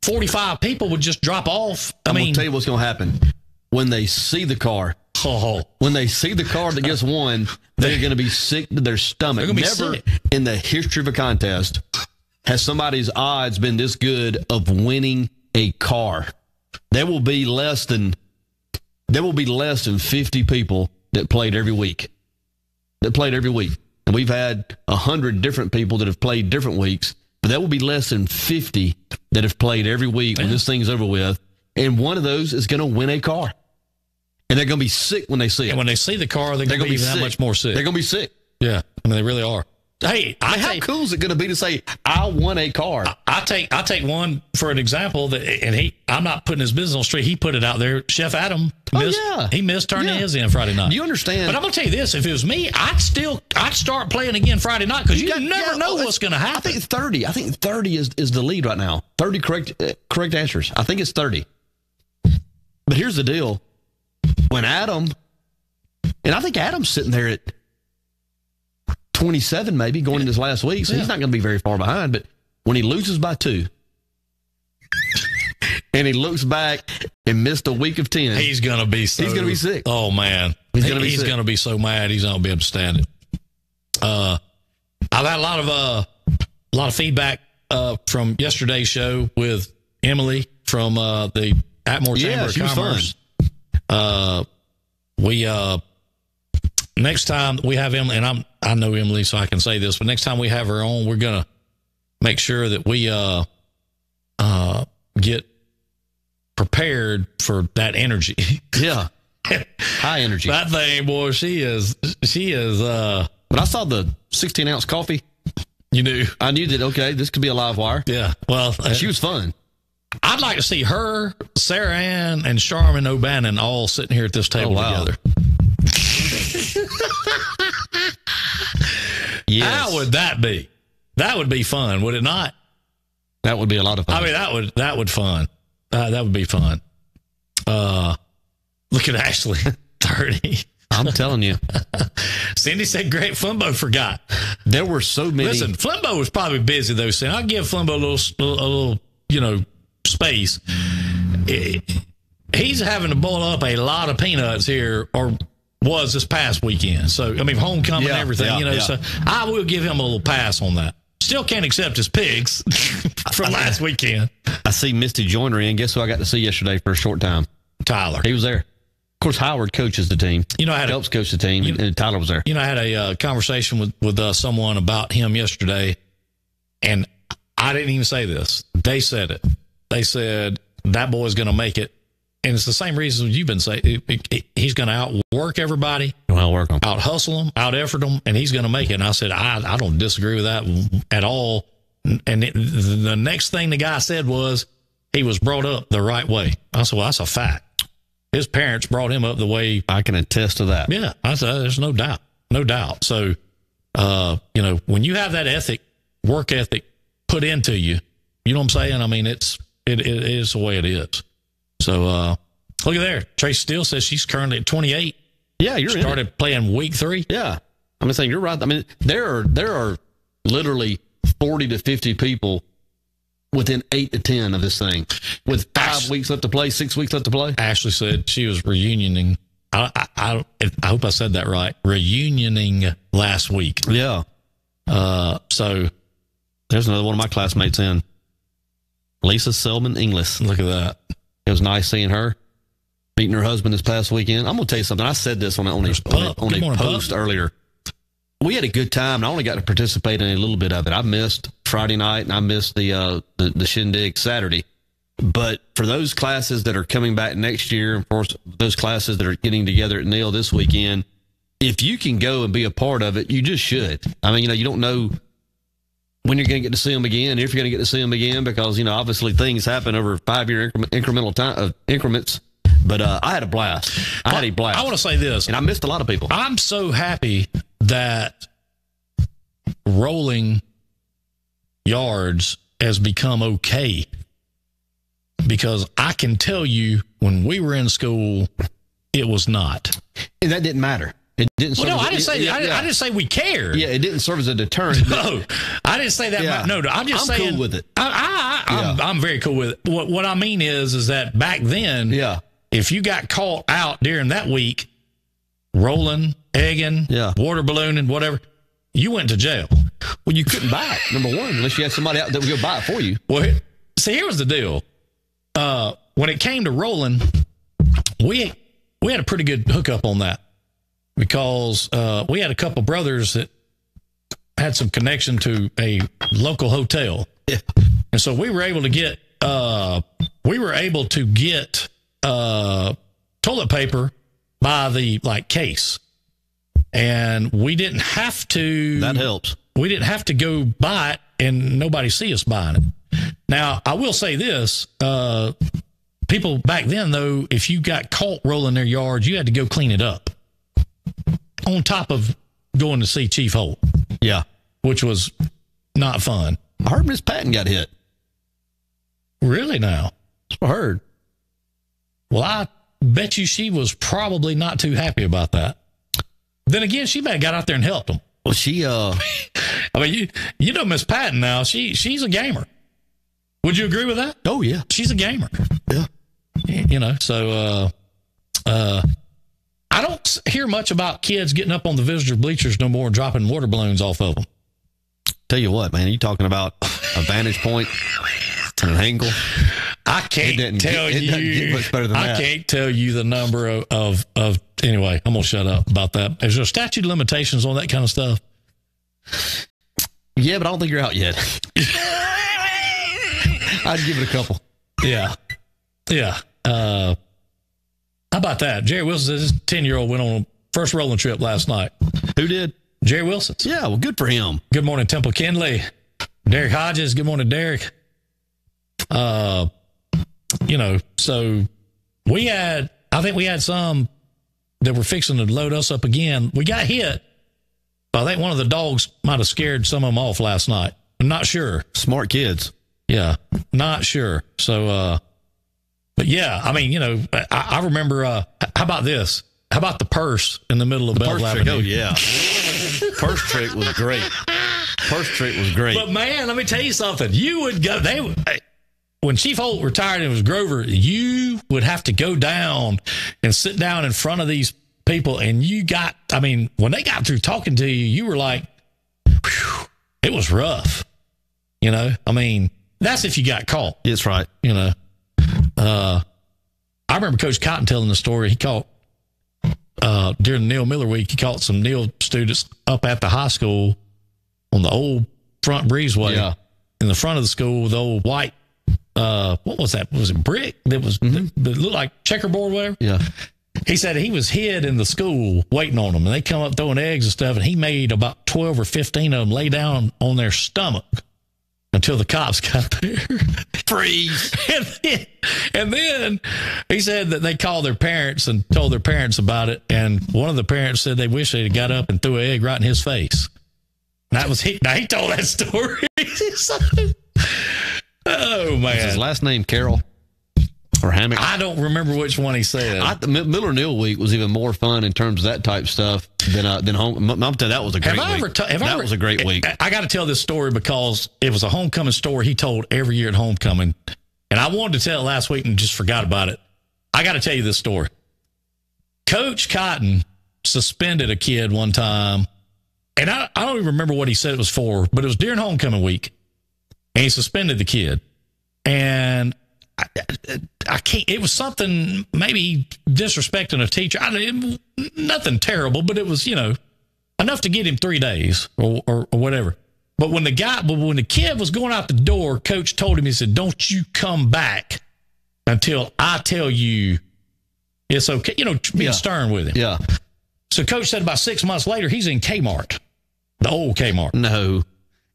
45 people would just drop off. I'm going to tell you what's going to happen. When they see the car, when they see the car that gets won, they're going to be sick to their stomach. Never in the history of a contest has somebody's odds been this good of winning a car. There will be less than 50 people that played every week. And we've had 100 different people that have played different weeks, but there will be less than 50 that have played every week when this thing's over with. And one of those is going to win a car. And they're going to be sick when they see it. And when they see the car, they're going to be that much more sick. They're going to be sick. Yeah, they really are. Hey, how cool is it going to be to say, I won a car? I take one for an example, I'm not putting his business on the street. He put it out there. Chef Adam missed turning his in Friday night. Do you understand? But I'm going to tell you this. If it was me, I'd start playing again Friday night because you never know what's going to happen. I think 30. I think 30 is the lead right now. 30 correct answers. I think it's 30. But here's the deal. When Adam, and I think Adam's sitting there at 27 maybe going in his last week, so he's not going to be very far behind. But when he loses by 2 and he looks back and missed a week of 10, he's going to be sick. Oh, man. He's going to be so mad he's not going to be able to stand it. I've had a lot of feedback from yesterday's show with Emily from the Atmore Chamber of Commerce. Next time we have Emily, and I know Emily, so I can say this, but next time we have her on, we're going to make sure that we get prepared for that energy. Yeah. High energy. That thing, boy, she is. When I saw the 16-ounce coffee, you knew. I knew that, okay, this could be a live wire. Yeah. Well, she was fun. I'd like to see her, Sarah Ann, and Charmin O'Bannon all sitting here at this table together. Yes. How would that be? That would be fun, would it not? That would be a lot of fun. I mean, that would fun. That would be fun. Look at Ashley, 30. I'm telling you. Cindy said Greg Flimbo forgot. There were so many. Listen, Flimbo was probably busy though. Cindy, I'll give Flimbo a little, space. He's having to boil up a lot of peanuts here, or was this past weekend. So I mean, homecoming and everything. So I will give him a little pass on that. Still can't accept his pigs from last weekend. I see Misty Joyner in. Guess who I got to see yesterday for a short time? Tyler. He was there. Of course, Howard coaches the team. Helps coach the team, and Tyler was there. I had a conversation with someone about him yesterday, and I didn't even say this. They said it. They said, that boy's going to make it. And it's the same reason you've been saying. He's going to outwork everybody, out hustle them, out effort them, and he's going to make it. And I said, I don't disagree with that at all. And the next thing the guy said was he was brought up the right way. I said, well, that's a fact. His parents brought him up the way. I can attest to that. Yeah, I said, there's no doubt. No doubt. So, when you have that work ethic put into you, you know what I'm saying? I mean, it is the way it is. So, look at there. Tracy Steele says she's currently at 28. Yeah, you're started playing week 3. Yeah. I'm saying you're right. I mean, there are literally 40 to 50 people within 8 to 10 of this thing with 5 weeks left to play, 6 weeks left to play. Ashley said she was reunioning. I hope I said that right. Reunioning last week. Yeah. So there's another one of my classmates in. Lisa Selman Inglis. Look at that. It was nice seeing her, meeting her husband this past weekend. I'm going to tell you something. I said this on a post earlier. We had a good time, and I only got to participate in a little bit of it. I missed Friday night, and I missed the shindig Saturday. But for those classes that are coming back next year, of course, those classes that are getting together at Neal this weekend, if you can go and be a part of it, you just should. I mean, you don't know when you're going to get to see them again, if you're going to get to see them again, because, obviously things happen over 5-year incremental time increments. But I had a blast. I want to say this. And I missed a lot of people. I'm so happy that rolling yards has become okay, because I can tell you when we were in school, it was not. And that didn't matter. It didn't serve I didn't say we cared. Yeah, it didn't serve as a deterrent. No, I didn't say that. Yeah. No, I'm just saying. I'm cool with it. I'm very cool with it. What I mean is that back then, if you got caught out during that week, rolling, egging, water ballooning, whatever, you went to jail. Well, you couldn't buy it, number one, unless you had somebody out that would go buy it for you. Well, see, here was the deal. When it came to rolling, we had a pretty good hookup on that, because we had a couple brothers that had some connection to a local hotel. Yeah. And so we were able to get toilet paper by the case. And we didn't have to. That helps. We didn't have to go buy it and nobody see us buying it. Now, I will say this. People back then, though, if you got caught rolling their yards, you had to go clean it up, on top of going to see Chief Holt. Yeah. Which was not fun. I heard Miss Patton got hit. Really now? That's what I heard. Well, I bet you she was probably not too happy about that. Then again, she might have got out there and helped them. Well, she, I mean, you know Miss Patton now, she's a gamer. Would you agree with that? Oh, yeah. She's a gamer. Yeah. So, I don't hear much about kids getting up on the visitors' bleachers no more and dropping water balloons off of them. Tell you what, man, you talking about a vantage point and an angle. I can't tell you. It doesn't get much better than that. I can't tell you the number of anyway, I'm going to shut up about that. Is there statute of limitations on that kind of stuff? Yeah, but I don't think you're out yet. I'd give it a couple. Yeah. How about that? Jerry Wilson, his 10-year-old went on a first rolling trip last night. Who did? Jerry Wilson. Yeah, well, good for him. Good morning, Temple Kinley. Derek Hodges. Good morning, Derek. So I think we had some that were fixing to load us up again. We got hit. I think one of the dogs might have scared some of them off last night. I'm not sure. Smart kids. Yeah, not sure. So, but yeah, I mean, I remember, how about this? How about the purse in the middle of Belleville Purse trick. Avenue? Oh, yeah. Purse trick was great. Purse trick was great. But, man, let me tell you something. You would go, when Chief Holt retired and it was Grover, you would have to go down and sit down in front of these people. And when they got through talking to you, you were like, whew, it was rough. That's if you got caught. That's right. I remember Coach Cotton telling the story. He caught, during the Neil Miller week, he caught some Neil students up at the high school on the old front breezeway. Yeah. In the front of the school, the old white, what was that? Was it brick? That was that looked like checkerboard, whatever. Yeah. He said he was hid in the school waiting on them, and they come up throwing eggs and stuff, and he made about 12 or 15 of them lay down on their stomach until the cops got there. Freeze. And then he said that they called their parents and told their parents about it, and one of the parents said they wish they'd got up and threw an egg right in his face. And that was he. Now, he told that story. Oh, man. Is his last name Carroll or Hammock? I don't remember which one he said. Miller Neal Week was even more fun in terms of that type stuff than home. I'm telling you, that was a great week. That was a great week. I got to tell this story because it was a homecoming story he told every year at homecoming. And I wanted to tell it last week and just forgot about it. I got to tell you this story. Coach Cotton suspended a kid one time. And I don't even remember what he said it was for, but it was during homecoming week. And he suspended the kid. And I can't, it was something, maybe disrespecting a teacher. Nothing terrible, but it was, enough to get him 3 days or whatever. But when the kid was going out the door, Coach told him, he said, don't you come back until I tell you it's okay. Being stern with him. Yeah. So Coach said about 6 months later, he's in Kmart, the old Kmart. No.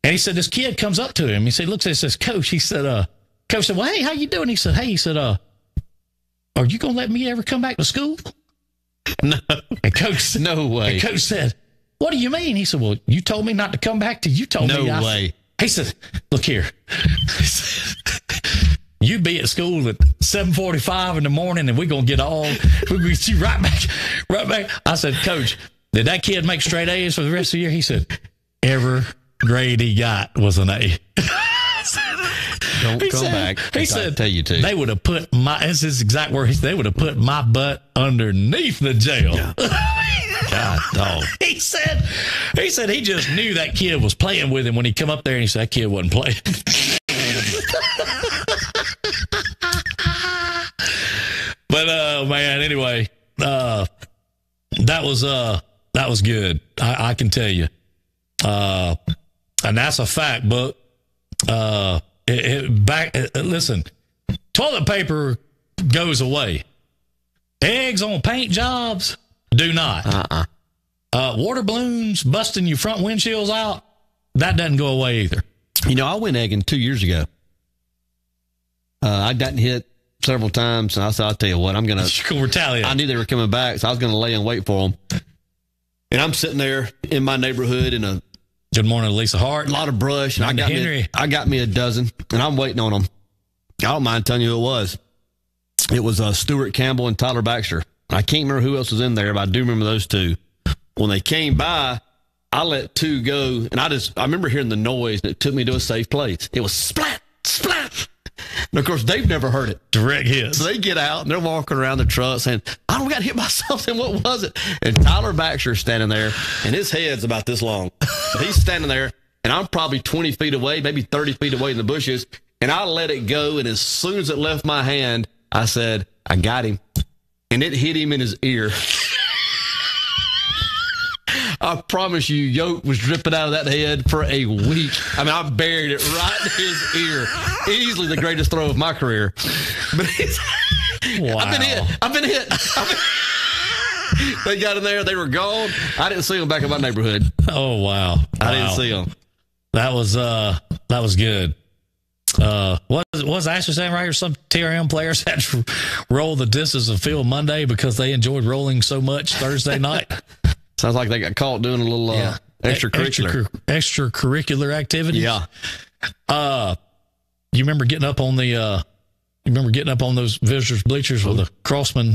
And he said, this kid comes up to him. He said, looks at him and says, Coach, he said, Coach said, well, hey, how you doing? He said, are you going to let me ever come back to school? No. And Coach said, no way. And Coach said, what do you mean? He said, well, you told me not to come back till you told me. No way. He said, look here. He said, you be at school at 7:45 in the morning and we're going to get you right back. I said, Coach, did that kid make straight A's for the rest of the year? He said, every grade he got was an A. Don't come back. He said, I tell you to. They would have put that's his exact word. They would have put my butt underneath the jail. Yeah. God, dog. He said he just knew that kid was playing with him when he come up there and he said that kid wasn't playing. But man, anyway, that was good. I can tell you. And that's a fact, but listen, toilet paper goes away. Eggs on paint jobs do not. Water balloons busting your front windshields out, that doesn't go away either. I went egging 2 years ago. I'd gotten hit several times, and I said, I'll tell you what, I'm going to retaliate. I knew they were coming back, so I was going to lay and wait for them. And I'm sitting there in my neighborhood in a Good morning, Lisa Hart. A lot of brush. And I got me a dozen, and I'm waiting on them. I don't mind telling you who it was. It was Stuart Campbell and Tyler Baxter. I can't remember who else was in there, but I do remember those two. When they came by, I let two go, and I remember hearing the noise, and it took me to a safe place. It was splat, splat. And, of course, they've never heard it. Direct hits. So they get out, and they're walking around the truck saying, I don't got hit by something. What was it? And Tyler Baxter's standing there, and his head's about this long. So he's standing there, and I'm probably 20 feet away, maybe 30 feet away in the bushes, and I let it go, and as soon as it left my hand, I said, I got him. And it hit him in his ear. I promise you, yolk was dripping out of that head for a week. I mean, I buried it right in his ear. Easily the greatest throw of my career. But wow. I've been hit. They got in there. They were gone. I didn't see them back in my neighborhood. Oh, wow. I didn't see them. That was good. What's Ashley saying right here? Some TRM players had to roll the distance of field Monday because they enjoyed rolling so much Thursday night. Sounds like they got caught doing a little extracurricular activity. Yeah. You remember getting up on those visitors bleachers with a Crossman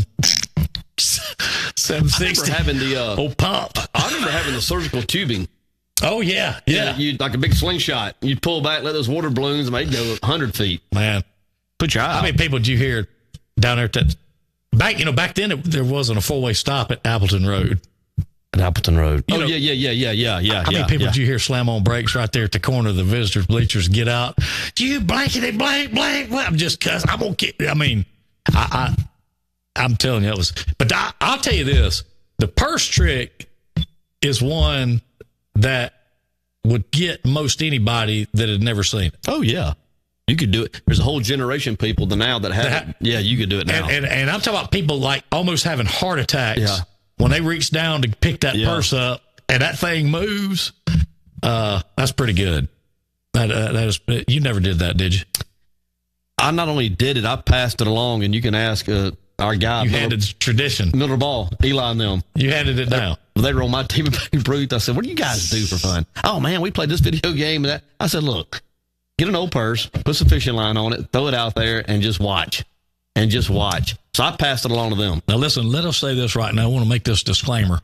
760. having the old pump. I remember having the surgical tubing. Oh, yeah. You like a big slingshot. You'd pull back, let those water balloons, and they'd go 100 feet. Man. Put your eye How out. many people did you hear down there? Back then, there wasn't a four-way stop at Appleton Road. At Appleton Road. You Oh, know, yeah. How many people did you hear slam on brakes right there at the corner of the visitors' bleachers? Get out. You blankety blank. I'm just cuss. I'm okay. I mean, I'm telling you, it was. But I'll tell you this: the purse trick is one that would get most anybody that had never seen it. Oh, yeah. You could do it. There's a whole generation of people now that have it. Yeah, you could do it now. And I'm talking about people like almost having heart attacks when they reach down to pick that purse up and that thing moves. That's pretty good. That is, you never did that, did you? I not only did it, I passed it along, and you can ask our guy. You handed tradition. Miller Ball, Eli and them. You handed it down. They were on my team in Bruce. I said, what do you guys do for fun? Oh, man, we played this video game. And that. I said, look, get an old purse, put some fishing line on it, throw it out there, and just watch. So I passed it along to them. Now, listen, let us say this right now. I want to make this disclaimer.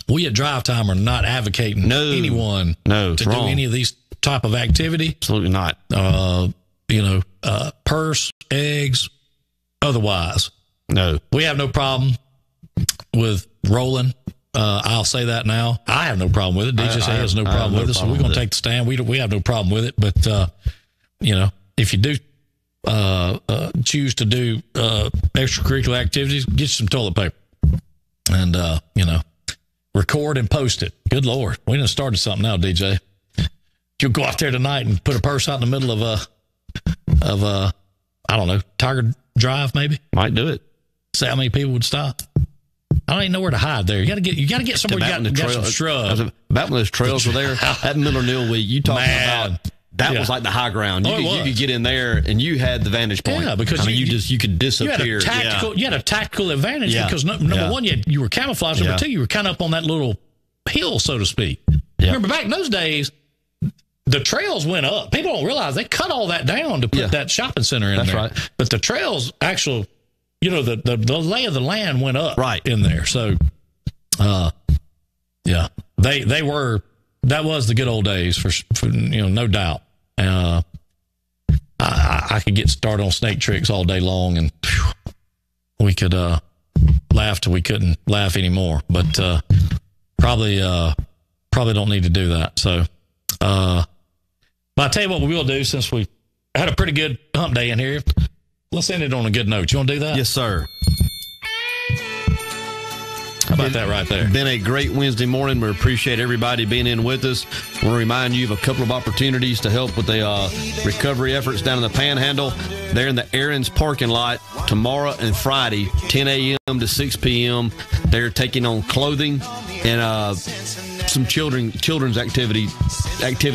We at Drive Time are not advocating anyone to do any of these type of activity. Absolutely not. Purse, eggs, otherwise. No. We have no problem with rolling. I'll say that now. I have no problem with it. DJ has no problem with it, so we're going to take the stand. We have no problem with it. But, if you do choose to do extracurricular activities, get you some toilet paper. And, record and post it. Good Lord. We done started something now, DJ. You'll go out there tonight and put a purse out in the middle of I don't know, Tiger Drive maybe? Might do it. See how many people would stop. I don't even know where to hide there. You got to get somewhere. You got some shrubs. Back when those trails were there, that Miller Nil week you talking about, that was like the high ground. You could get in there and you had the vantage point. Yeah, because you could disappear. You had a tactical advantage because number one, you were camouflaged. Number two, you were kind of up on that little hill, so to speak. Yeah. Remember back in those days, the trails went up. People don't realize they cut all that down to put that shopping center in there. That's right. But the trails actual, the lay of the land went up in there. So, they were. That was the good old days for no doubt. I could get started on snake tricks all day long, and we could laugh till we couldn't laugh anymore. But probably don't need to do that. So, but I'll tell you what we will do, since we had a pretty good hump day in here. Let's end it on a good note. You want to do that? Yes, sir. How about that right there? Been a great Wednesday morning. We appreciate everybody being in with us. I want to remind you of a couple of opportunities to help with the recovery efforts down in the Panhandle. They're in the Aaron's parking lot tomorrow and Friday, 10 a.m. to 6 p.m. They're taking on clothing and some children's activity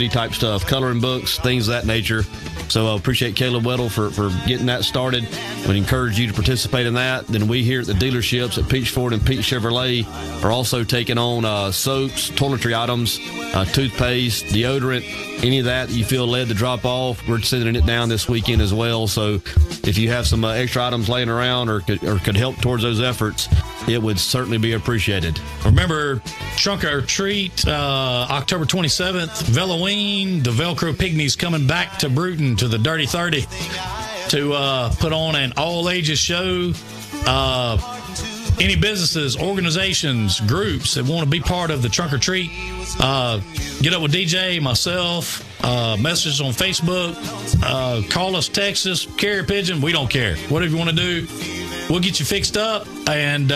type stuff, coloring books, things of that nature. So I appreciate Caleb Weddle for getting that started. Would encourage you to participate in that. Then we here at the dealerships at Peach Ford and Peach Chevrolet are also taking on soaps, toiletry items, toothpaste, deodorant, any of that you feel led to drop off. We're sending it down this weekend as well. So if you have some extra items laying around or could help towards those efforts, it would certainly be appreciated. Remember, Trunk or Treat, October 27th, Halloween, the Velcro Pygmies coming back to Bruton to the Dirty 30 to put on an all-ages show. Any businesses, organizations, groups that want to be part of the Trunk or Treat, get up with DJ, myself, message on Facebook, call us, text us, carrier pigeon, we don't care. Whatever you want to do, we'll get you fixed up, and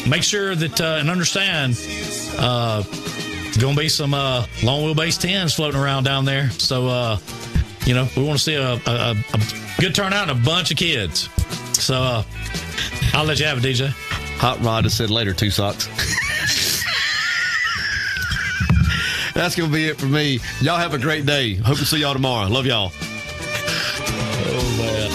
make sure that and understand there's going to be some long wheelbase 10s floating around down there. So, we want to see a good turnout and a bunch of kids. So, I'll let you have it, DJ. Hot Rod has said later, 2 socks. That's going to be it for me. Y'all have a great day. Hope to see y'all tomorrow. Love y'all. Oh, man.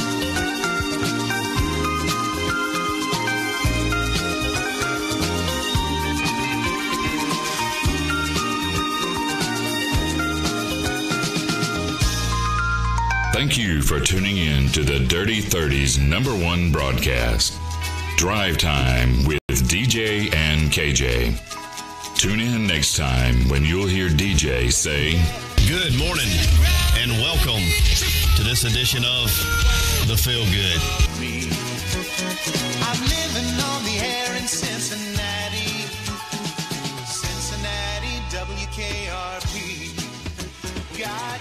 Thank you for tuning in to the Dirty 30's #1 broadcast, Drive Time with DJ and KJ. Tune in next time when you'll hear DJ say, Good morning and welcome to this edition of The Feel Good. I'm living on the air in Cincinnati, WKRP. God